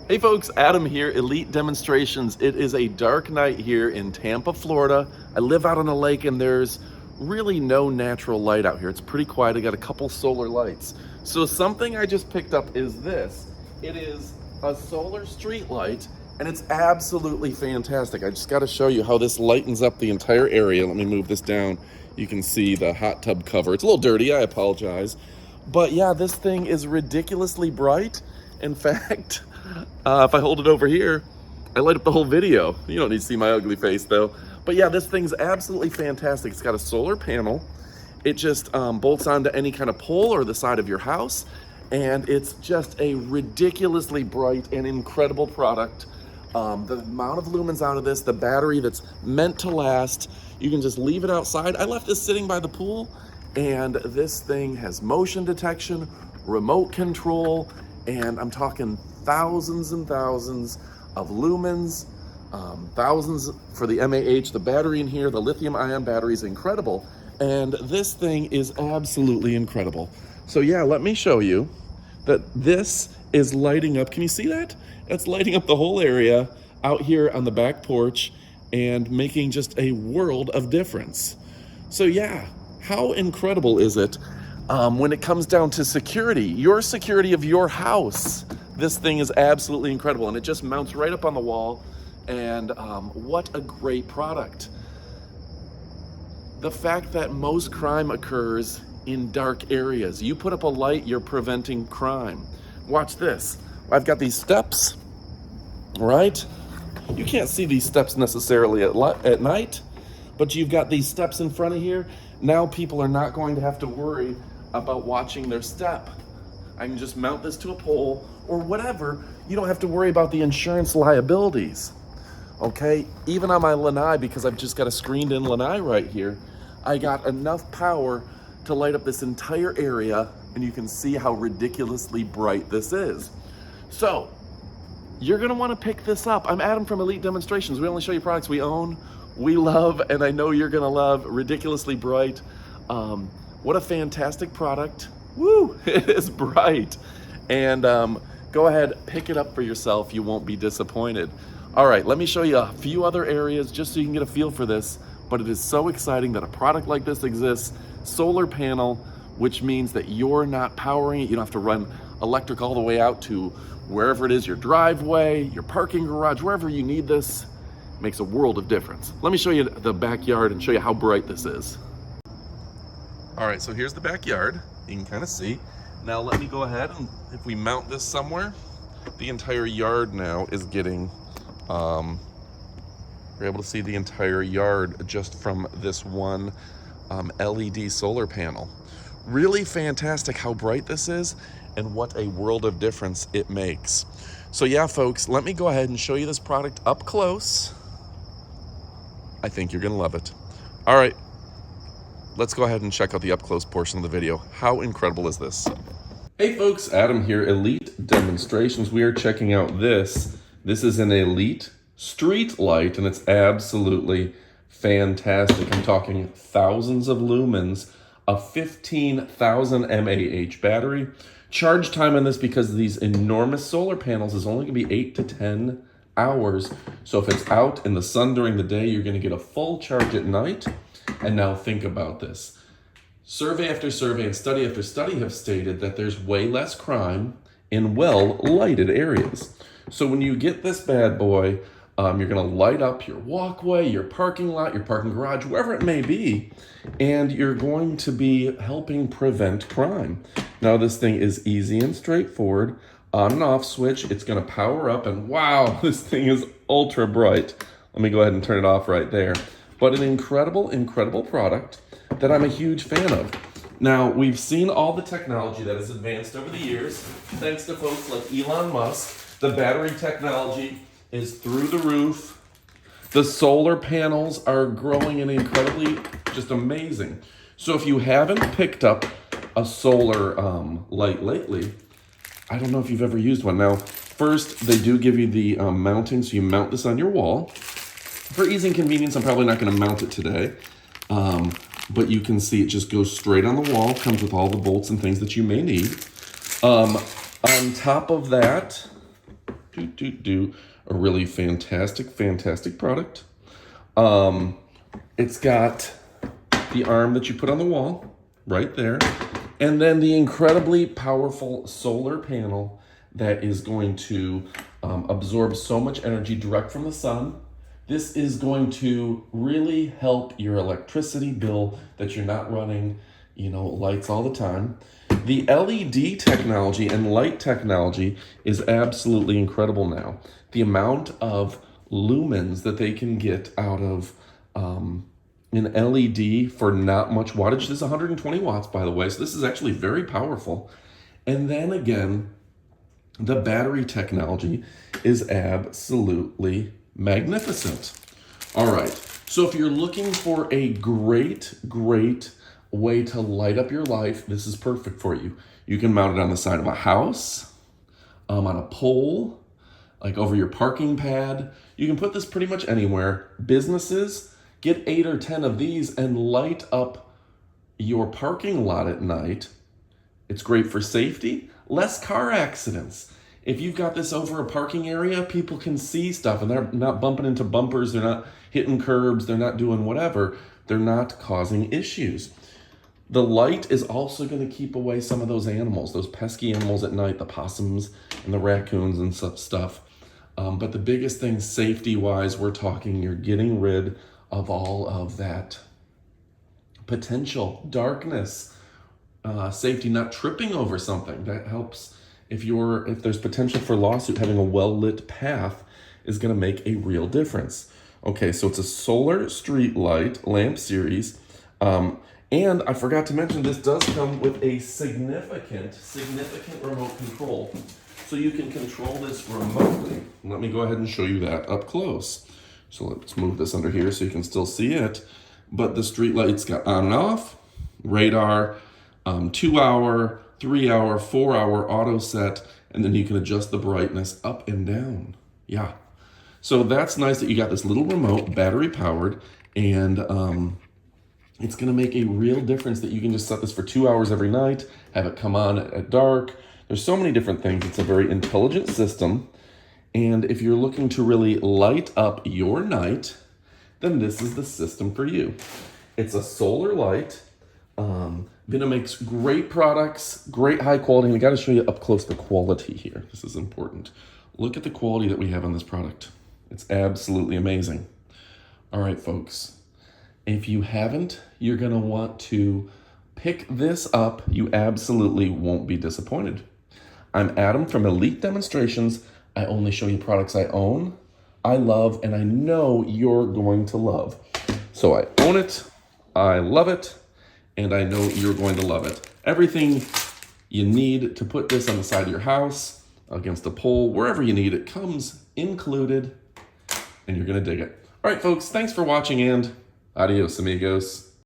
Hey folks, Adam here, Elite Demonstrations. It is a dark night here in Tampa, Florida. I live out on a lake and there's really no natural light out here. It's pretty quiet. I got a couple solar lights. So something I just picked up is this. It is a solar street light and it's absolutely fantastic. I just got to show you how this lightens up the entire area. Let me move this down. You can see the hot tub cover. It's a little dirty, I apologize. But yeah, this thing is ridiculously bright. In fact, if I hold it over here, I light up the whole video. You don't need to see my ugly face though. But yeah, this thing's absolutely fantastic. It's got a solar panel. It just bolts onto any kind of pole or the side of your house. And it's just a ridiculously bright and incredible product. The amount of lumens out of this, the battery that's meant to last, you can just leave it outside. I left this sitting by the pool and this thing has motion detection, remote control, and I'm talking thousands and thousands of lumens, thousands for the MAH, the battery in here, the lithium ion battery is incredible. And this thing is absolutely incredible. So yeah, let me show you that this is lighting up. Can you see that? It's lighting up the whole area out here on the back porch and making just a world of difference. So yeah, how incredible is it when it comes down to security, your security of your house? This thing is absolutely incredible and it just mounts right up on the wall. And what a great product. The fact that most crime occurs in dark areas. You put up a light, you're preventing crime. Watch this. I've got these steps, right? You can't see these steps necessarily at night, but you've got these steps in front of here. Now people are not going to have to worry about watching their step. I can just mount this to a pole or whatever. You don't have to worry about the insurance liabilities, okay? Even on my lanai, because I've just got a screened in lanai right here, I got enough power to light up this entire area, and you can see how ridiculously bright this is. So, you're gonna wanna pick this up. I'm Adam from Elite Demonstrations. We only show you products we own, we love, and I know you're gonna love. Ridiculously bright. What a fantastic product. Woo, it is bright. And go ahead, pick it up for yourself. You won't be disappointed. All right, let me show you a few other areas just so you can get a feel for this. But it is so exciting that a product like this exists. Solar panel, which means that you're not powering it. You don't have to run electric all the way out to wherever it is, your driveway, your parking garage, wherever you need this. Makes a world of difference. Let me show you the backyard and show you how bright this is. All right, so here's the backyard. You can kind of see. Now let me go ahead and if we mount this somewhere, the entire yard now is getting, we're able to see the entire yard just from this one LED solar panel. Really fantastic how bright this is and what a world of difference it makes. So yeah, folks, let me go ahead and show you this product up close. I think you're gonna love it. All right, let's go ahead and check out the up close portion of the video. How incredible is this? Hey folks, Adam here, Elite Demonstrations. We are checking out this. This is an Elite street light and it's absolutely fantastic. I'm talking thousands of lumens, a 15,000 mAh battery. Charge time on this, because of these enormous solar panels, is only gonna be 8 to 10 hours. So if it's out in the sun during the day, you're gonna get a full charge at night. And now think about this. Survey after survey and study after study have stated that there's way less crime in well-lighted areas. So when you get this bad boy, you're gonna light up your walkway, your parking lot, your parking garage, wherever it may be, and you're going to be helping prevent crime. Now this thing is easy and straightforward. On and off switch, it's gonna power up, and wow, this thing is ultra bright. Let me go ahead and turn it off right there. But an incredible, incredible product that I'm a huge fan of. Now, we've seen all the technology that has advanced over the years, thanks to folks like Elon Musk. The battery technology is through the roof. The solar panels are growing and incredibly just amazing. So if you haven't picked up a solar light lately, I don't know if you've ever used one. Now, first, they do give you the mounting, so you mount this on your wall. For ease and convenience, I'm probably not gonna mount it today, but you can see it just goes straight on the wall, comes with all the bolts and things that you may need. On top of that, A really fantastic product. It's got the arm that you put on the wall right there, and then the incredibly powerful solar panel that is going to absorb so much energy direct from the sun. This is going to really help your electricity bill that you're not running, lights all the time. The LED technology and light technology is absolutely incredible now. The amount of lumens that they can get out of an LED for not much wattage. This is 120 watts, by the way, so this is actually very powerful. And then again, the battery technology is absolutely magnificent. All right, so if you're looking for a great way to light up your life, this is perfect for you. You can mount it on the side of a house, on a pole, like over your parking pad. You can put this pretty much anywhere. Businesses, get 8 or 10 of these and light up your parking lot at night. It's great for safety, less car accidents. If you've got this over a parking area, people can see stuff and they're not bumping into bumpers, they're not hitting curbs, they're not doing whatever. They're not causing issues. The light is also going to keep away some of those animals, those pesky animals at night, the possums and the raccoons and such stuff. But the biggest thing safety-wise, we're talking you're getting rid of all of that potential darkness, safety, not tripping over something. That helps. If there's potential for lawsuit, having a well-lit path is going to make a real difference. Okay, so it's a solar street light lamp series. And I forgot to mention, this does come with a significant remote control. So you can control this remotely. Let me go ahead and show you that up close. So let's move this under here so you can still see it. But the street lights got on and off, radar, 2-hour, 3-hour, 4-hour auto set, and then you can adjust the brightness up and down. Yeah. So that's nice that you got this little remote, battery powered, and it's going to make a real difference that you can just set this for 2 hours every night, have it come on at dark. There's so many different things. It's a very intelligent system. And if you're looking to really light up your night, then this is the system for you. It's a solar light. Vina makes great products, great high quality. And I got to show you up close the quality here. This is important. Look at the quality that we have on this product. It's absolutely amazing. All right, folks. If you haven't, you're going to want to pick this up. You absolutely won't be disappointed. I'm Adam from Elite Demonstrations. I only show you products I own, I love, and I know you're going to love. So I own it, I love it, and I know you're going to love it. Everything you need to put this on the side of your house, against a pole, wherever you need it, comes included, and you're going to dig it. All right, folks, thanks for watching, and adios, amigos.